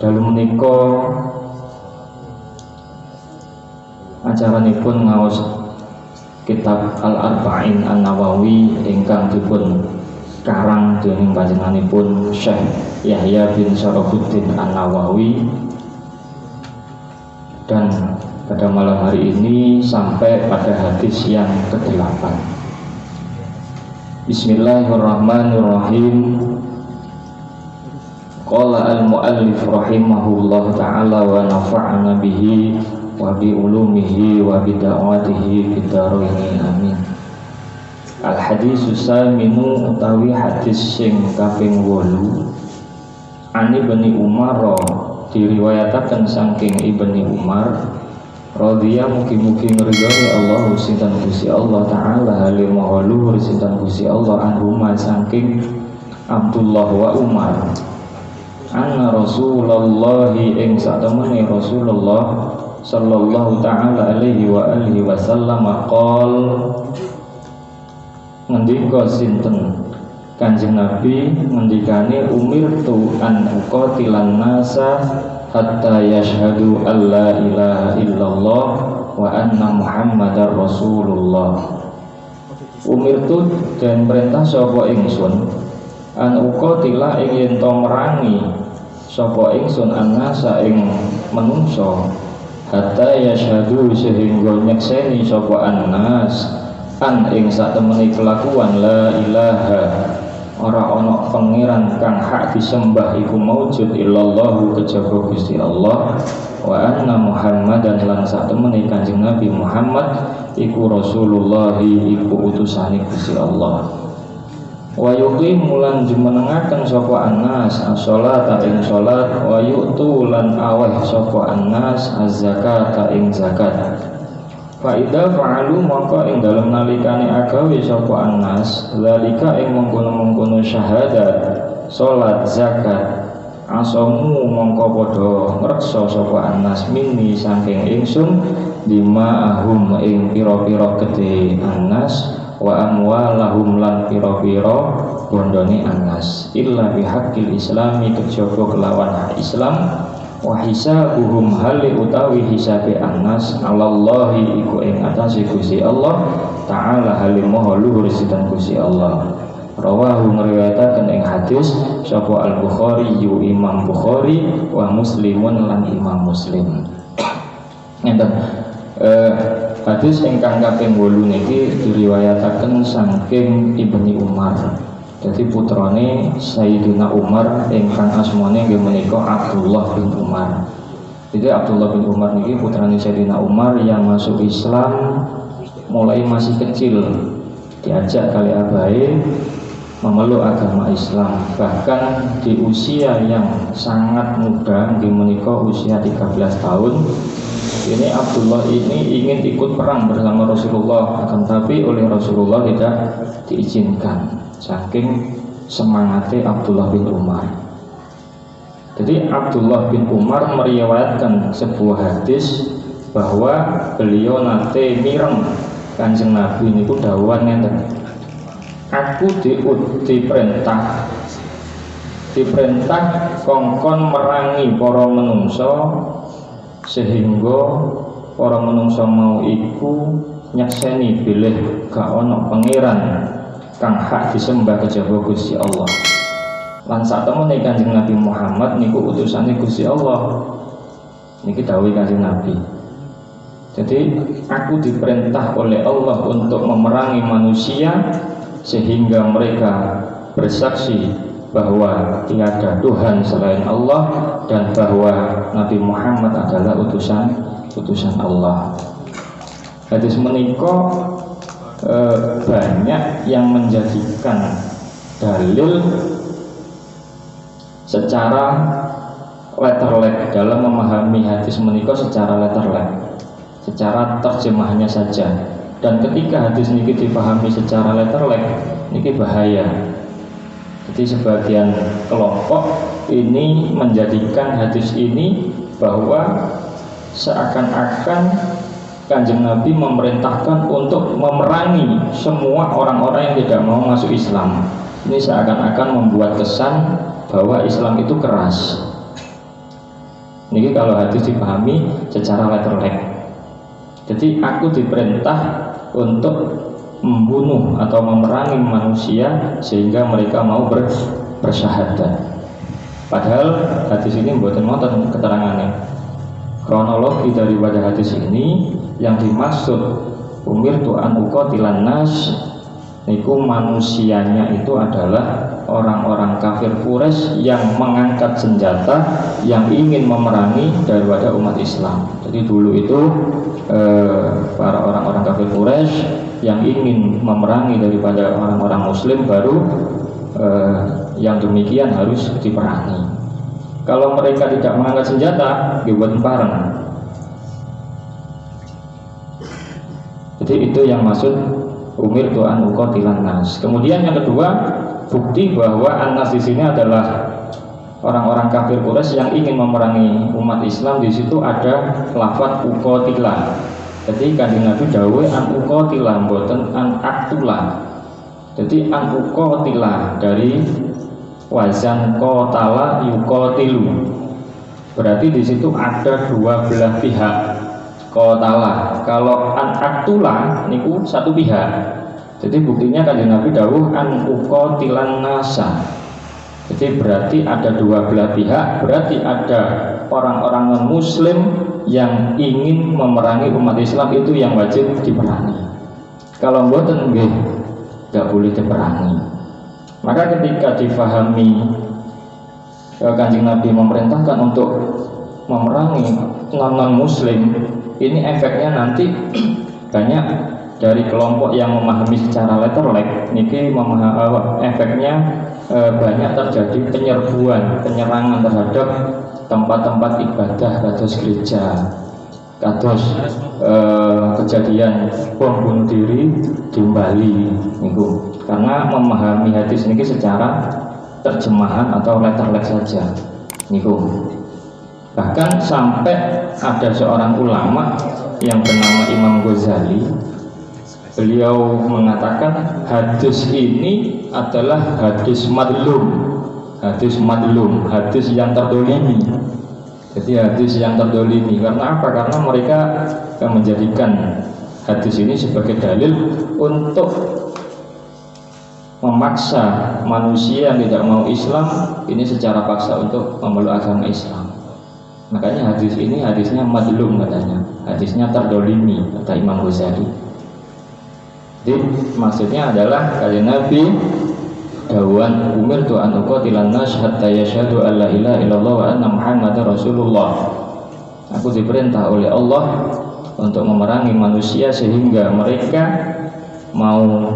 Dalu menika acaranipun ngaos kitab Al-Arba'in An-Nawawi ingkang dipun karang dening panjenenganipun Syekh Yahya bin Syarafuddin An-Nawawi. Dan pada malam hari ini sampai pada hadis yang ke-8. Bismillahirrahmanirrahim. Qala al-muallif rahimahullah ta'ala wa nafa'ana bihi wa bi ulumihi wa bi da'watihi fid dharain amin. Al hadisus saminu utawi hadis sing kaping 8. Ani Ibni Umar diriwayataken saking Ibni Umar radhiya mugi-mugi ngridhani Allah sinten Gusti Allah taala halim luhur sinten Gusti Allah anhuma saking Abdullah wa Umar anna Rasulullah ing satemene Rasulullah sallallahu ta'ala alaihi wa alihi wasallam qol ngendika sinten Kanjeng Nabi ngendikane umirtu an uqatilan nasa hatta yashhadu alla ilaha illallah wa anna muhammadar rasulullah. Umirtu dan perintah sapa ingsun an uqatila ing yen to merangi sapa ingsun annasa ing menungso hatta yashhadu sehingga nyekseni sapa annas an ing satemene kelakuan la ilaha ora ana pangeran kang hak disembah iku maujud illallahu kejaba Gusti Allah wa anna muhammadan lan satemene Kanjeng Nabi Muhammad iku Rasulullah iku utusane Gusti Allah. Wa yuqimu lan jumenengaken sapa annas as-sholata ing salat wa yu'tu lan aweh sapa annas az-zakata ing zakat. Fa idza fa'alu maka ing dalem nalikane agawe sapa annas zalika ing mengkono-mengkono syahadat salat zakat asamu mongko padha ngreksa sapa annas minni saking ingsun dima'ahum ing pira-pira gedhe annas wa amwalahum lan pira-pira bondone annas illa bihaqqil islami kejaba kelawan hak Islam wa hisabuhum hali utawi hisabe annas alallahi iku ing atase Gusti Allah taala hali maha luhur sinten Gusti Allah. Rawahu ngriwayataken ing hadis sapa Al-Bukhari yu Imam Bukhari wa Muslimun lan Imam Muslim. Ngeten hadis ingkang kaping 8 niki diriwayataken saking Ibni Umar. Jadi putrane Sayyidina Umar ingkang asmane nggih menika Abdullah bin Umar. Jadi Abdullah bin Umar niki putrane Sayyidina Umar yang masuk Islam mulai masih kecil, diajak kali abahe memeluk agama Islam. Bahkan di usia yang sangat muda nggih menika usia 13 tahun. Ini Abdullah ini ingin ikut perang bersama Rasulullah, akan tapi oleh Rasulullah tidak diizinkan saking semangatnya Abdullah bin Umar. Jadi Abdullah bin Umar meriwayatkan sebuah hadis bahwa beliau nate mireng Kanjeng Nabi niku dawuhan ngenten, aku diperintah kongkon merangi para menungso sehingga para menungso mau iku nyekseni bilih gak ana pangeran kang hak disembah kejaba Gusti Allah. Lan satemene Kanjeng Nabi Muhammad niku utusane Gusti Allah. Niki dawuh Kanjeng Nabi. Jadi aku diperintah oleh Allah untuk memerangi manusia sehingga mereka bersaksi bahwa tiada Tuhan selain Allah dan bahwa Nabi Muhammad adalah utusan Allah. Hadis menika banyak yang menjadikan dalil secara letterlek dalam memahami hadis menika secara letterlek, secara terjemahnya saja. Dan ketika hadis niki dipahami secara letterlek, niki bahaya. Jadi sebagian kelompok ini menjadikan hadis ini bahwa seakan-akan Kanjeng Nabi memerintahkan untuk memerangi semua orang-orang yang tidak mau masuk Islam. Ini seakan-akan membuat kesan bahwa Islam itu keras. Ini kalau hadis dipahami secara letterlek. Jadi aku diperintah untuk membunuh atau memerangi manusia sehingga mereka mau bersyahadat. Padahal hadis ini mboten wonten keterangannya. Kronologi daripada hadis ini yang dimaksud umirtu an uqatilan nas niku manusianya itu adalah orang-orang kafir Quraisy yang mengangkat senjata yang ingin memerangi daripada umat Islam. Jadi dulu itu para orang-orang kafir Quraisy yang ingin memerangi daripada orang-orang Muslim baru yang demikian harus diperangi. Kalau mereka tidak mengangkat senjata, dibuat bareng. Jadi itu yang maksud umirtu an uqatilan nas. Kemudian yang kedua, bukti bahwa an-nas di sini adalah orang-orang kafir Quraisy yang ingin memerangi umat Islam. Di situ ada lafaz uqatilah. Jadi kanjeng Nabi dawuh an uqatilah mboten an aqtulah. Jadi an uqatilah dari wazan qatala yuqatilu. Berarti di situ ada dua belah pihak. Qatala. Kalau an aqtulah niku satu pihak. Jadi buktinya kanjeng Nabi dawuh an uqatilan nasa. Jadi berarti ada dua belah pihak, berarti ada orang-orang non-muslim yang ingin memerangi umat Islam, itu yang wajib diperangi. Kalau mboten nggih enggak boleh diperangi. Maka ketika difahami kanjeng Nabi memerintahkan untuk memerangi non-muslim, ini efeknya nanti banyak dari kelompok yang memahami secara letterlek niki efeknya banyak terjadi penyerangan terhadap tempat-tempat ibadah kados gereja, kados kejadian bom bunuh diri di Bali niku, karena memahami hadis niki secara terjemahan atau letterlek saja niku. Bahkan sampai ada seorang ulama yang bernama Imam Ghazali, beliau mengatakan hadis ini adalah hadis madlum, hadis yang terdolimi. Jadi hadis yang terdolimi karena apa? Karena mereka menjadikan hadis ini sebagai dalil untuk memaksa manusia yang tidak mau Islam ini secara paksa untuk memeluk agama Islam. Makanya hadis ini hadisnya madlum katanya, hadisnya terdolimi kata Imam Ghazali. Jadi maksudnya adalah kanjeng Nabi dawuhan umirtu an uqatilan nas hatta yashhadu an la ilaha illallah wa anna muhammadar rasulullah. Aku diperintah oleh Allah untuk memerangi manusia sehingga mereka mau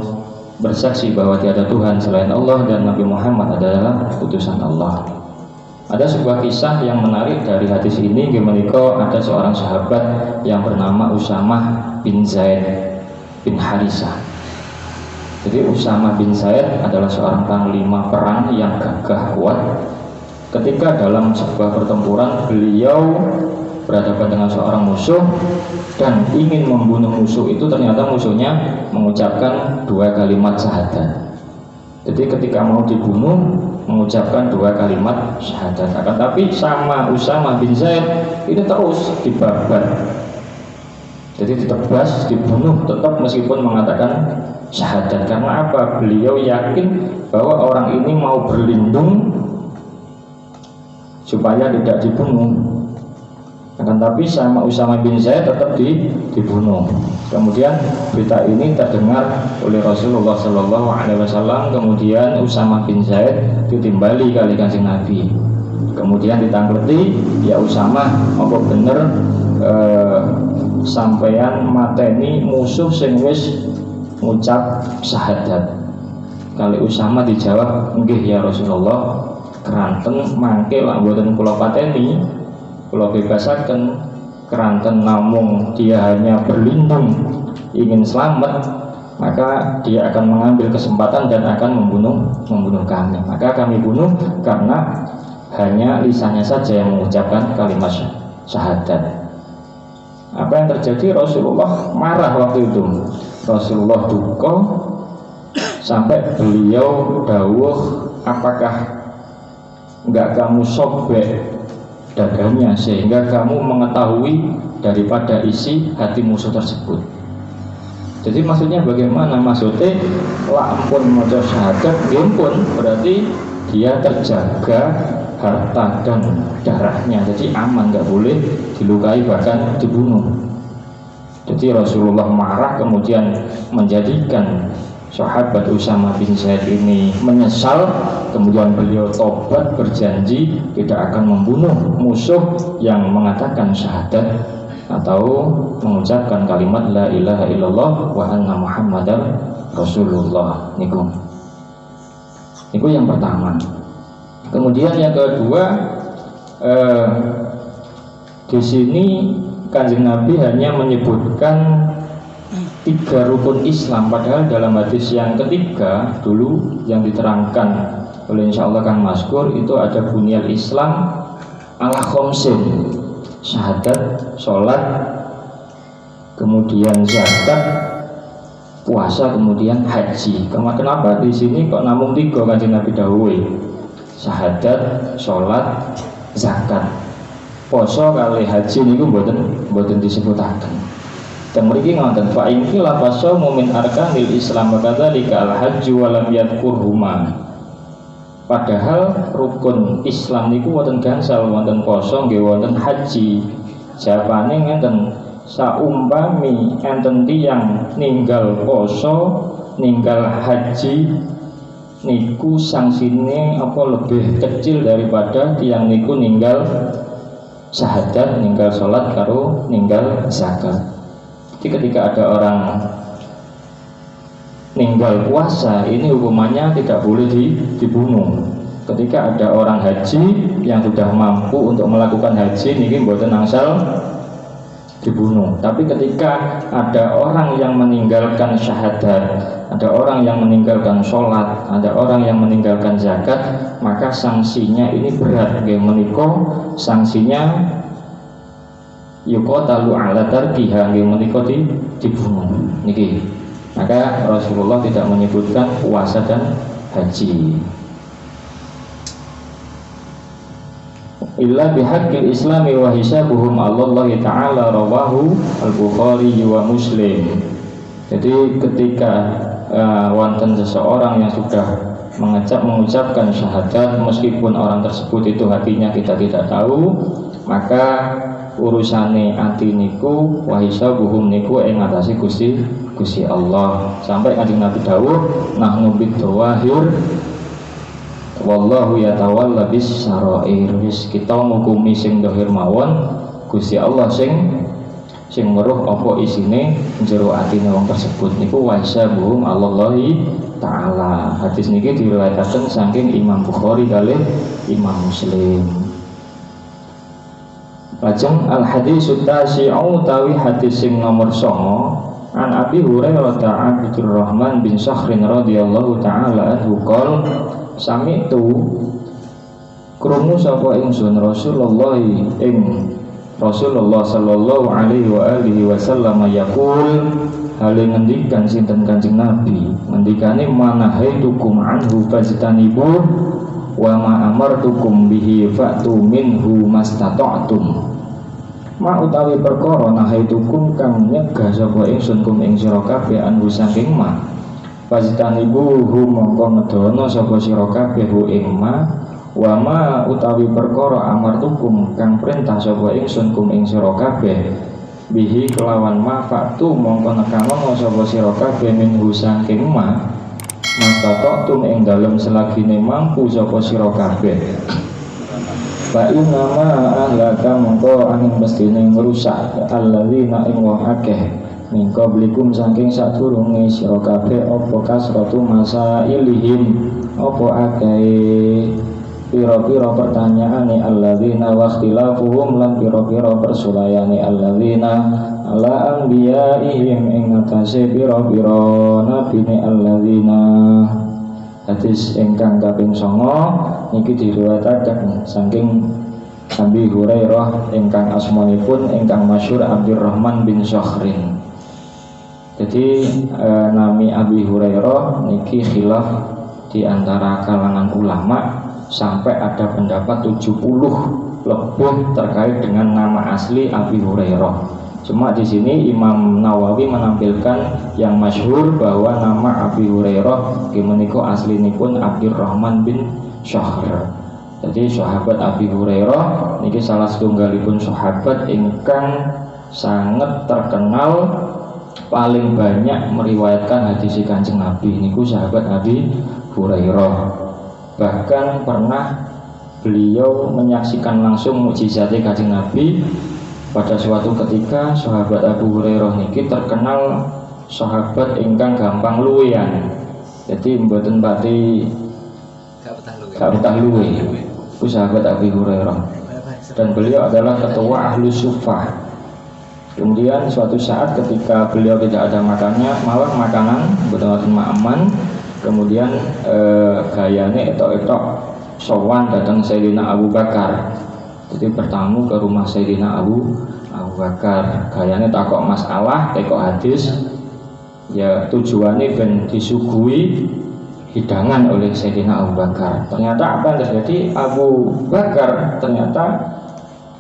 bersaksi bahwa tiada Tuhan selain Allah dan Nabi Muhammad adalah utusan Allah. Ada sebuah kisah yang menarik dari hadis ini. Kemudian ada seorang sahabat yang bernama Usamah bin Zaid bin Harisah. Jadi Usamah bin Zaid adalah seorang panglima perang yang gagah kuat. Ketika dalam sebuah pertempuran beliau berhadapan dengan seorang musuh dan ingin membunuh musuh itu, ternyata musuhnya mengucapkan dua kalimat syahadat. Jadi ketika mau dibunuh mengucapkan dua kalimat syahadat. Akan tapi sama Usamah bin Zaid itu terus dibabat. Jadi ditebas, dibunuh tetap meskipun mengatakan syahadat. Karena apa? Beliau yakin bahwa orang ini mau berlindung supaya tidak dibunuh. Akan tapi sama Usamah bin Zaid tetap dibunuh. Kemudian berita ini terdengar oleh Rasulullah SAW. Kemudian Usamah bin Zaid ditimbali kali kanjeng Nabi. Kemudian ditangkleti, ya Usamah, apa bener sampeyan mateni musuh sing wis ngucap syahadat? Kali Usamah dijawab, nggih ya Rasulullah, keranten mangke lak mboten kula pateni, kula bebasaken, keranten namung dia hanya berlindung ingin selamat, maka dia akan mengambil kesempatan dan akan membunuh kami. Maka kami bunuh karena hanya lisannya saja yang mengucapkan kalimat syahadat. Apa yang terjadi? Rasulullah marah waktu itu. Rasulullah duka sampai beliau dawuh, apakah enggak kamu sobek dadanya sehingga kamu mengetahui daripada isi hati musuh tersebut. Jadi maksudnya bagaimana? Maksudnya lah ampun maca syahadat pun berarti dia terjaga harta dan darahnya, jadi aman, nggak boleh dilukai bahkan dibunuh. Jadi Rasulullah marah kemudian menjadikan sahabat Usama bin Zaid ini menyesal, kemudian beliau tobat berjanji tidak akan membunuh musuh yang mengatakan syahadat atau mengucapkan kalimat la ilaha illallah wa anna muhammadar rasulullah. Niku yang pertama. Kemudian yang kedua, di sini Kanjeng Nabi hanya menyebutkan 3 rukun Islam, padahal dalam hadis yang ketiga dulu yang diterangkan oleh insyaallah Kang Maskur itu ada bunyal Islam ala khomsin, syahadat, sholat, kemudian zakat, puasa, kemudian haji. Kenapa di sini kok namung 3 Kanjeng Nabi dawuhi? Syahadat, sholat, zakat, poso kali haji niku mboten disebutaken. Dan mriki ngoten, fa in qila fasamu min arkanil Islam wa kadzalika al-hajju wa lam yadhkurhuma. Padahal rukun Islam niku wonten gangsal, wonten poso nggih wonten haji. Jawabane ngenten, saumpami enten tiyang ninggal poso, ninggal haji niku sangsine apa lebih kecil daripada tiyang niku ninggal syahadat, ninggal sholat karo ninggal zakat. Jadi ketika ada orang ninggal puasa, ini hukumannya tidak boleh dibunuh. Ketika ada orang haji yang sudah mampu untuk melakukan haji, ini mboten angsal dibunuh. Tapi ketika ada orang yang meninggalkan syahadat, ada orang yang meninggalkan sholat, ada orang yang meninggalkan zakat, maka sanksinya ini berat. Menika sanksinya yuqatalu ala tarkiha, menika dibunuh niki. Maka Rasulullah tidak menyebutkan puasa dan haji. Illa bihaqqil islami wa hisabuhum Allah ta'ala rawahu al-Bukhari wa Muslim. Jadi ketika wonten seseorang yang sudah mengucapkan syahadat, meskipun orang tersebut itu hatinya kita tidak tahu, maka urusane ati niku wa hisabuhum niku ing ngatasi Gusti Allah. Sampai Kanjeng Nabi dawuh nahnu bidawahir wallahu yatawalla bis sarair. Wis kita ngukumi sing dohir mawon, Gusti Allah sing weruh apa isine jero atine wong tersebut. Niku wa hisabuhum Allahi taala. Hadis niki diriwayataken saking Imam Bukhari kalih Imam Muslim. Lajeng al hadisut tasi'u tawi hadis sing nomor 9 an Abi Hurairah Abdurrahman bin Sakhrin radhiyallahu taala anhu qol sami'tu krungu sapa ingsun Rasulullah sallallahu alaihi wa alihi wasallam yaqul hale ngendikan sinten Kanjeng Nabi ngendikane manahaitukum anhu fajtanibu wa ma amartukum bihi fa'tu minhu mastata'tum. Ma utawi perkara nahaitukum kang nyegah sapa ingsun kum ing sira kabeh anhu saking ma fajtanibu mongko ngedono sapa sira kabeh ing ma wa ma utawi perkara amartukum kang perintah sapa ingsun kum ing sira kabeh bihi kelawan ma fa'tu mongko nekanono sapa sira kabeh minhu saking ma mastata'tum ing dalem selagine mampu sapa sira kabeh. Fa inna ma ahlaka mongko angin mestine ngrusak alladzina ing wong akeh min qablikum saking sadurunge sira kabeh apa kasratu masailihim apa akeh pira-pira pertanyaane alladzina wakhtilafuhum lan pira-pira persulayane alladzina ala anbiyaihim ing atase pira-pira nabine alladzina. Hadis ingkang kaping 9 niki diriwayataken saking Abi Hurairah ingkang asmanipun ingkang masyhur Abdurrahman bin Sakhrin. Jadi nami Abi Hurairah niki khilaf di antara kalangan ulama, sampai ada pendapat 70 lebih terkait dengan nama asli Abi Hurairah. Cuma di sini Imam Nawawi menampilkan yang masyhur bahwa nama Abi Hurairah menika aslinipun Abdurrahman bin Syahr. Jadi sahabat Abi Hurairah niki salah setunggalipun sahabat ingkang sangat terkenal paling banyak meriwayatkan hadis Kanjeng Nabi niku sahabat Abi Hurairah. Bahkan pernah beliau menyaksikan langsung mukjizatnya Kanjeng Nabi. Pada suatu ketika sahabat Abu Hurairah niki terkenal sahabat ingkang gampang luwean. Jadi mboten pati gak betah luwe. Itu sahabat Abu Hurairah. Dan beliau adalah ketua ahlu sufah. Kemudian suatu saat ketika beliau tidak ada makannya, malah makanan betul-betul aman. Kemudian gayane etok-etok sowan datang Sayyidina Abu Bakar. Jadi bertamu ke rumah Sayyidina Abu Bakar, gayanya takok masalah, takok hadis, ya tujuannya ben disuguhi hidangan oleh Sayyidina Abu Bakar. Ternyata apa yang terjadi? Abu Bakar ternyata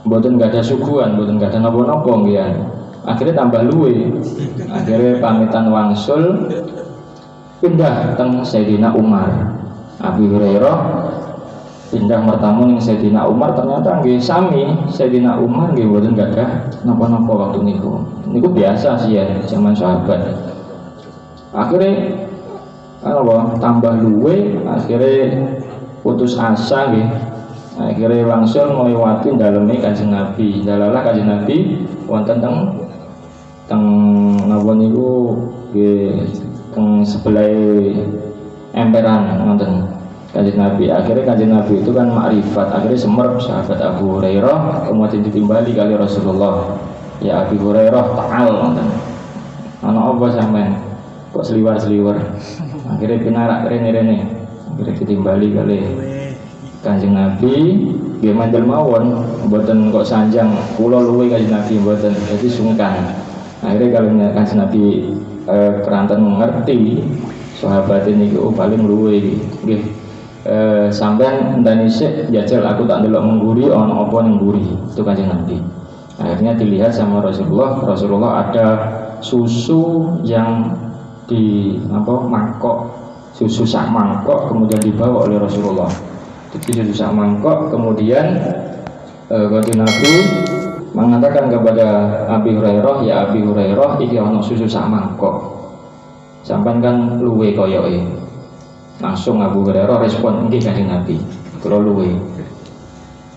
mboten gak ada suguhan, mboten gak ada nopo-nopo ya. Akhirnya tambah luwe. Akhirnya pamitan wangsul pindah teng Sayyidina Umar. Abu Hurairah pindah mertamu ning Sayyidina Umar, ternyata nggih sami Sayyidina Umar nggih mboten gadah napa-napa waktu niku. Niku biasa sih ya zaman sahabat. Akhirnya tambah luwe, akhirnya putus asa nggih. Akhirnya langsung ngliwati daleme Kanjeng Nabi. Dalalah Kanjeng Nabi wonten teng napa niku nggih teng sebelah emperan wonten Kanjeng Nabi. Akhirnya Kanjeng Nabi itu kan makrifat, akhirnya semerp sahabat Abu Hurairah, kemudian ditimbali kali Rasulullah. Ya Abu Hurairah ta'al nonton. Ana apa sampean? Kok seliwar-seliwar? Akhirnya pinarak rene-rene. Akhirnya ditimbali kali Kanjeng Nabi, nggih mandel mawon, mboten kok sanjang kula luwe Kanjeng Nabi mboten. Jadi sungkan. Akhirnya kalau Kanjeng Nabi keranten mengerti sahabat ini paling luwe nggih. Sampai entani sik jajal aku tak ndelok mengguri ono apa ning mburi itu Kanjeng Nabi. Akhirnya dilihat sama Rasulullah ada susu yang di mangkok, susu sak mangkok kemudian dibawa oleh Rasulullah. Jadi susu sak mangkok kemudian Kanjeng Nabi mengatakan kepada Abi Hurairah, ya Abi Hurairah iki ono susu sak mangkok. Sampeyan kan luwe koyoke. Langsung Abu Hurairah respon nggih Kanjeng Nabi kula luwe.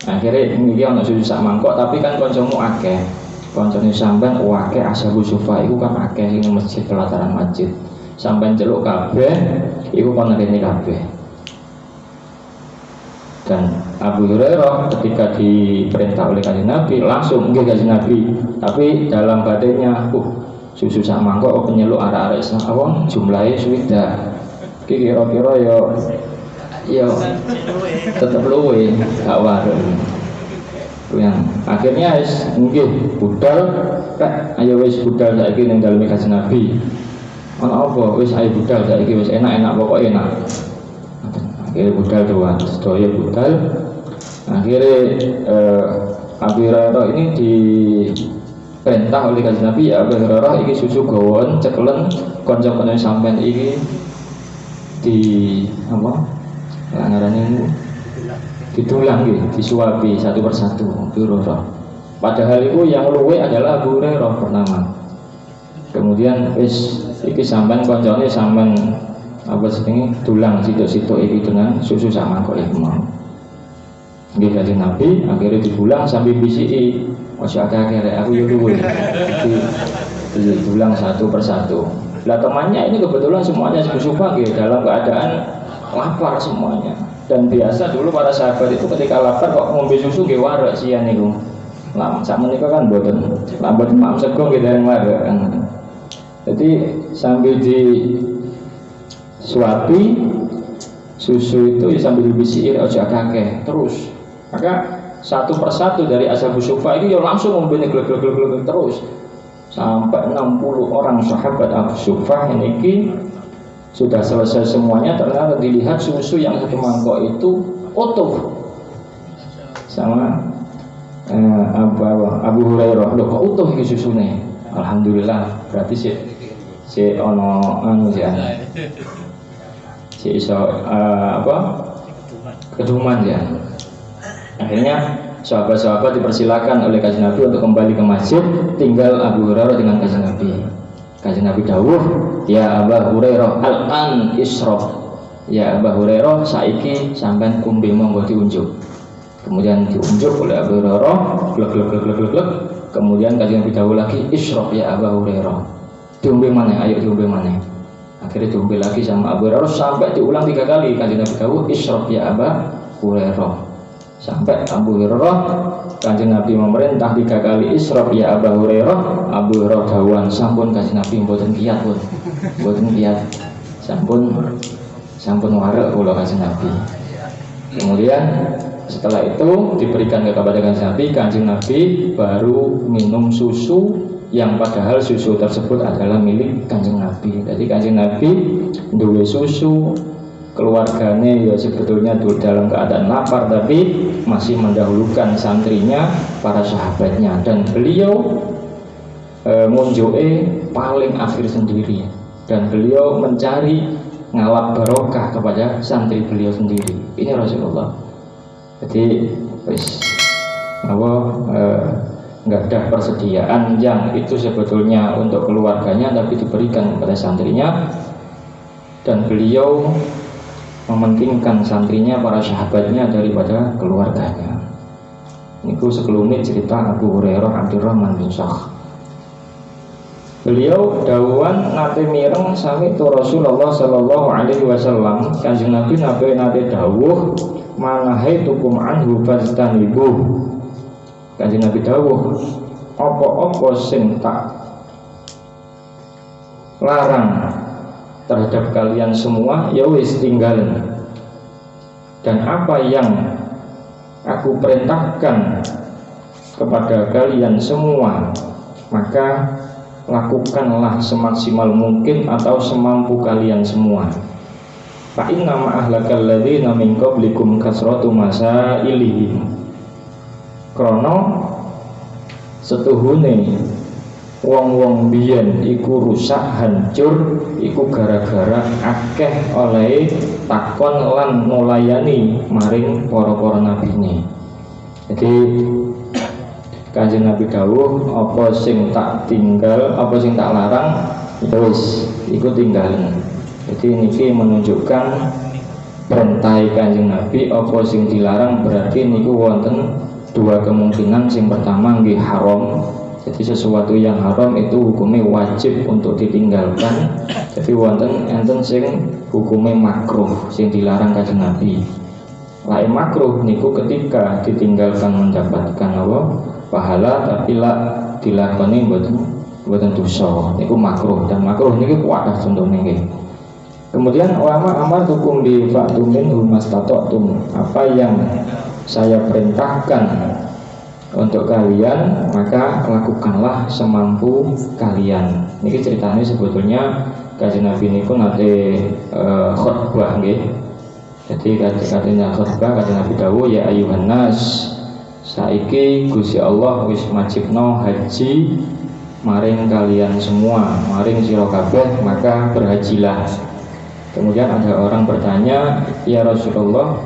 Akhirnya iki ana susu sak mangkok, tapi kan kancamu akeh. Kancane sampean akeh ashabu sufa iku kan akeh ing masjid pelataran masjid. Sampean celuk kabeh iku kon rene kabeh. Dan Abu Hurairah ketika diperintah oleh Kanjeng Nabi langsung nggih Kanjeng Nabi, tapi dalam batinnya susu sak mangkok penyeluk arek-arek awang jumlahe suwida. Kira-kira ya tetap luwe gak waduh. Yang akhirnya mungkin budal ayo wis budal saiki ning daleme Kanjeng Nabi. Ana apa wis ayo budal saiki wis enak-enak pokok enak. Akhirnya budal doang, sedaya budal. Akhirnya Abu Hurairah ini diperintah oleh Kanjeng Nabi, ya Abu Hurairah iki susu gawon cekelen kanca-kanca sampean iki di ngarane ditulang gitu, disuapi satu persatu Hurairah. Padahal itu yang luwe adalah Abu Hurairah pertama. Kemudian wis iki sampean kancane sampean tulang situ-situ iki dengan susu sak mangkok iku mau. Nggih Kanjeng Nabi akhirnya dibulang sambil bisiki, "Masya akeh aku yo luwe." Dibulang satu persatu. Lah temannya ini kebetulan semuanya sufa gitu, dalam keadaan lapar semuanya. Dan biasa dulu para sahabat itu ketika lapar kok ngombe susu nggih warak sian niku. Lah sak menika kan mboten lambat mak sego nggih dereng warak kan. Jadi sambil di suapi susu itu sambil dibisiki aja kakek terus. Maka satu persatu dari ashabu sufa ini ya langsung ngombe glek-glek terus. Sampai 60 orang sahabat Abu Sufah ini sudah selesai semuanya, ternyata dilihat susu yang satu mangkok itu utuh sama Abu Hurairah, lho kok utuh iki susune. Alhamdulillah, berarti si ono anu ya. Si iso keduman ya. Akhirnya sahabat-sahabat dipersilakan oleh Kanjeng Nabi untuk kembali ke masjid, tinggal Abu Hurairah dengan Kanjeng Nabi. Kanjeng Nabi dawuh, "Ya Abu Hurairah, al-an isrof." Ya Abu Hurairah, saiki sampean kumbe monggo diunjuk. Kemudian diunjuk oleh Abu Hurairah, glek. Kemudian Kanjeng Nabi dawuh lagi, "Isrof ya Abu Hurairah." Diombe maneh, ayo diombe maneh. Akhirnya diombe lagi sama Abu Hurairah sampai diulang 3 kali. Kanjeng Nabi dawuh, "Isrof ya Abu Hurairah." Sampai Abu Hurairah, Kanjeng Nabi memerintah 3 kali, "Isrof ya Abu Hurairah." Abu Hurairah dawuhan, "Sampun Kanjeng Nabi mboten kiyat pun. Mboten kiyat. Sampun warek kula Kanjeng Nabi." Kemudian setelah itu diberikan kepada Kanjeng Nabi baru minum susu yang padahal susu tersebut adalah milik Kanjeng Nabi. Jadi Kanjeng Nabi duwe susu, keluarganya ya sebetulnya dalam keadaan lapar, tapi masih mendahulukan santrinya, para sahabatnya, dan beliau munjoe paling akhir sendiri, dan beliau mencari ngalap barokah kepada santri beliau sendiri. Ini Rasulullah. Jadi nggak ada persediaan yang itu sebetulnya untuk keluarganya, tapi diberikan kepada santrinya, dan beliau mementingkan santrinya, para sahabatnya daripada keluarganya. Itu sekelumit cerita Abu Hurairah Abdurrahman bin Sakh. Beliau dawuhan nate mireng sami tu Rasulullah sallallahu alaihi wasallam. Kanjeng Nabi nate dawuh, "Manahaitukum anhu fastanibuh." Kanjeng Nabi dawuh, apa-apa sing tak larang terhadap kalian semua, ya wis tinggalin. Dan apa yang aku perintahkan kepada kalian semua, maka lakukanlah semaksimal mungkin atau semampu kalian semua. Fa inna ma ahlakal ladzina min qablikum kasratu masailihim. Krono setuhune wong-wong biyen iku rusak hancur iku gara-gara akeh oleh takon lan mulayani maring para nabine. Jadi Kanjeng Nabi dawuh, apa sing tak tinggal, apa sing tak larang, wis iku tinggalin. Jadi niki menunjukkan perintah Kanjeng Nabi, apa sing dilarang berarti niku wonten 2 kemungkinan. Sing pertama nggih haram. Jadi sesuatu yang haram itu hukumnya wajib untuk ditinggalkan. Jadi wonten enten sing hukumnya makruh, sing dilarang Kanjeng Nabi. Lain makruh niku ketika ditinggalkan mendapatkan apa? Pahala, tapi lah dilakoni mboten dosa. Niku makruh, dan makruh niku kuat contohnya nggih. Kemudian ulama amar hukum bi fa'tumin humastata'tum. Apa yang saya perintahkan untuk kalian, maka lakukanlah semampu kalian. Ini ceritanya sebetulnya Kanjeng Nabi niku nate khutbah nggih. Jadi katanya khutbah, Kanjeng Nabi dawuh, "Ya ayuhan nas, saiki Gusti Allah wis majibno haji maring kalian semua, maring sira kabeh, maka berhajilah." Kemudian ada orang bertanya, "Ya Rasulullah,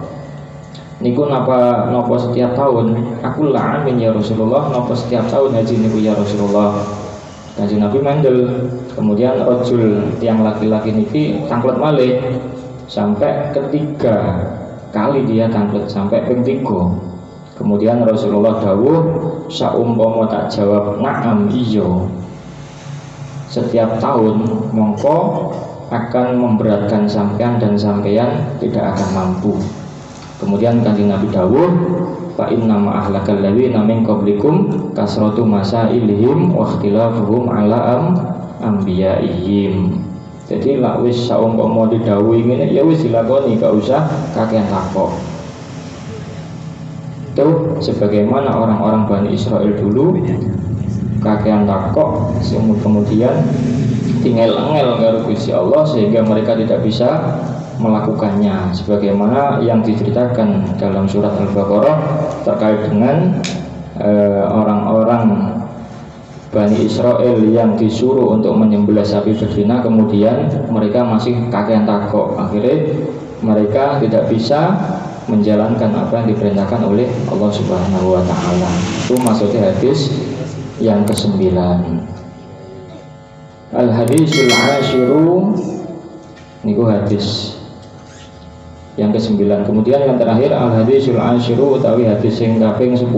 niku napa setiap tahun?" "Aku lah amin ya Rasulullah, napa setiap tahun haji niku ya Rasulullah." Kanjeng Nabi mandel. Kemudian rajul tiang laki-laki niki tanglet malih sampai 3 kali dia tanglet, sampai ping 3. Kemudian Rasulullah dawuh, "Saumpama tak jawab na'am iya, setiap tahun mongko akan memberatkan sampean dan sampean tidak akan mampu." Kemudian Kanjeng Nabi dawuh, "Fa inna ma ahlakal ladzina min qablikum kasratu masailihim wa ikhtilafuhum ala anbiya'ihim." Jadi lak wis saumpama didhawuhi ngene ya wis dilakoni, gak usah kakean takok. Itu sebagaimana orang-orang Bani Israel dulu kakean takok, kemudian tinggal engel karo Gusti Allah sehingga mereka tidak bisa melakukannya, sebagaimana yang diceritakan dalam surat Al-Baqarah terkait dengan orang-orang Bani Israel yang disuruh untuk menyembelih sapi betina, kemudian mereka masih kakean takok, akhirnya mereka tidak bisa menjalankan apa yang diperintahkan oleh Allah Subhanahu wa Ta'ala. Itu maksudnya hadis yang ke-9. Al-hadisul ashiru niku hadis yang ke-9. Kemudian yang terakhir al-hadisul ashiru utawi hadis yang kaping 10.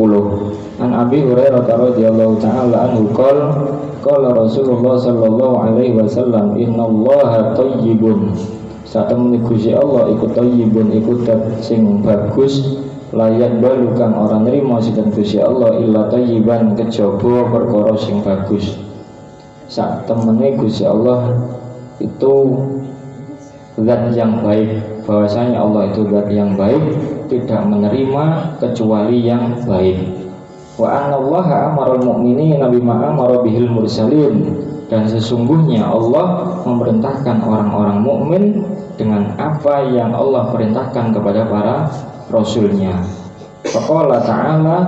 An Abi Hurairah radhiyallahu ta'ala anhu qala Rasulullah sallallahu alaihi wasallam innallaha thayyibun. Satemene Gusti Allah iku thayyibun iku dat sing bagus, layak balu kang ora nrimo sinten Gusti Allah illa thayyiban kejaba perkara sing bagus. Satemene Gusti Allah itu zat yang baik, bahwasanya Allah itu zat yang baik, tidak menerima kecuali yang baik. Wa annallaha amaral mu'minina bima amara bihil mursalin, dan sesungguhnya Allah memerintahkan orang-orang mukmin dengan apa yang Allah perintahkan kepada para rasulnya. Faqala ta'ala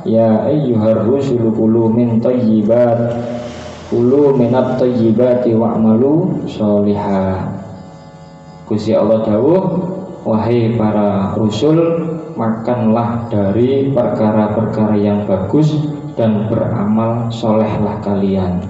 ya ayyuhar rusulu kulu min thayyibat kulu minat thayyibati wa'malu sholihah. Gusti Allah dawuh, wahai para rasul, makanlah dari perkara-perkara yang bagus dan beramal solehlah kalian.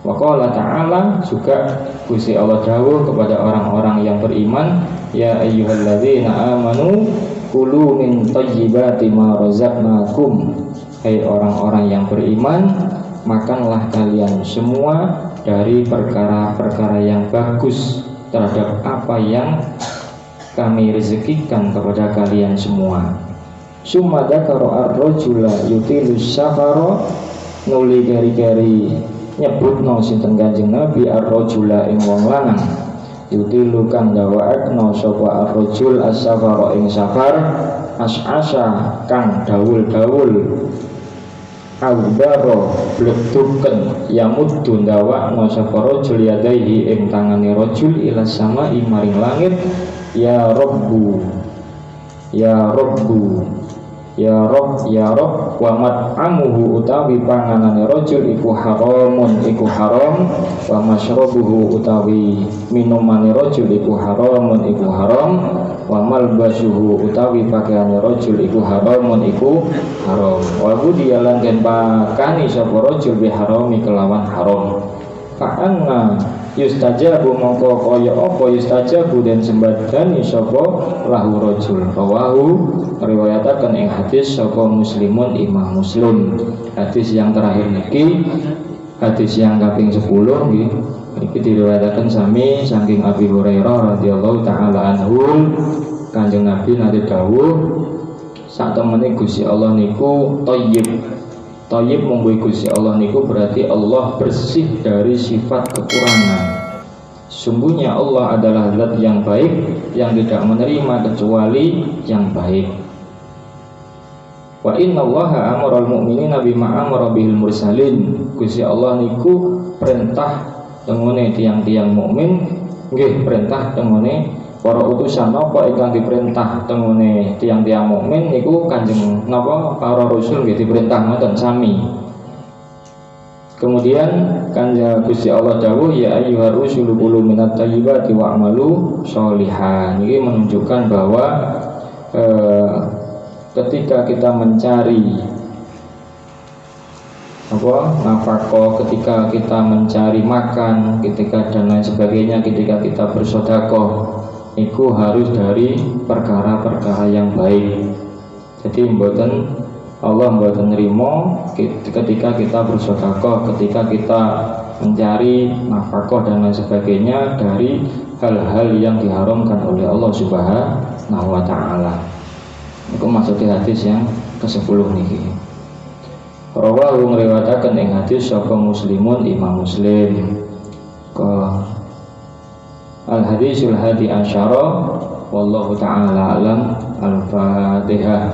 Wa qala ta'ala, juga Gusti Allah dawuh kepada orang-orang yang beriman, ya ayyuhalladzina amanu kulu min thayyibati ma razaqnakum. Hai orang-orang yang beriman, makanlah kalian semua dari perkara-perkara yang bagus terhadap apa yang kami rezekikan kepada kalian semua. Summa dzakara ar-rajula yutilus safara, nuli gari-gari nyebutno sinten Kanjeng Nabi ar-rajula ing wong lanang, yutilu kang dawaakno sapa ar-rajul as-safara ing safar, as-asa kang dawul-dawul, awbaro bledhuken yamuddu ndawakno sapa rajul yadaihi ing tangane rajul ila samai maring langit, ya Rabbu ya Rabbu ya Rabb ya Rabb, wa mat'amuhu utawi panganane rajul iku haramun iku haram, wa masyrabuhu utawi minumane rajul iku haramun iku haram, wa malbasuhu utawi pakaiane rajul iku haramun iku haram, wa budiyalan den pakani sapa rajul bi harami kelawan haram. Fa'anna yustajabu mongko kaya apa yustajabu dan sembadani sapa lahu rajul. Rawahu riwayataken ing hadis sapa Muslimun Imam Muslim. Hadis yang terakhir niki hadis yang kaping 10 nggih. Iki diriwayataken sami saking Abi Hurairah radhiyallahu taala anhu, Kanjeng Nabi nate dawuh, sak temene Gusti Allah niku thayyib. Thayyib mungguh Gusti Allah niku berarti Allah bersih dari sifat kekurangan. Sungguhnya Allah adalah zat yang baik yang tidak menerima kecuali yang baik. Wa innallaha amaral mu'minina bima amara bihil mursalin. Gusti Allah niku perintah tengene tiang-tiang mukmin, nggih perintah tengene para utusan napa ingkang diperintah tengene tiang-tiang mukmin niku Kanjeng napa para rasul nggih diperintah ngoten sami. Kemudian Kanjeng Gusti Allah dawuh ya ayyuhar rusulu qulu minat thayyibati wa'malu sholihan. Ini menunjukkan bahwa ketika kita mencari nafkah, ketika kita mencari makan, ketika dan lain sebagainya, ketika kita bersedekah, itu harus dari perkara-perkara yang baik. Jadi Allah mboten nrimo ketika kita bersedekah, ketika kita mencari nafkah dan lain sebagainya dari hal-hal yang diharamkan oleh Allah Subhanahu wa taala. Itu maksudnya hadis yang ke-10 niki. Rawahu ngriwayataken ing hadis sapa Muslimun Imam Muslim. Al-hadisul hadi asyara wallahu ta'ala alam. Al-Fatihah.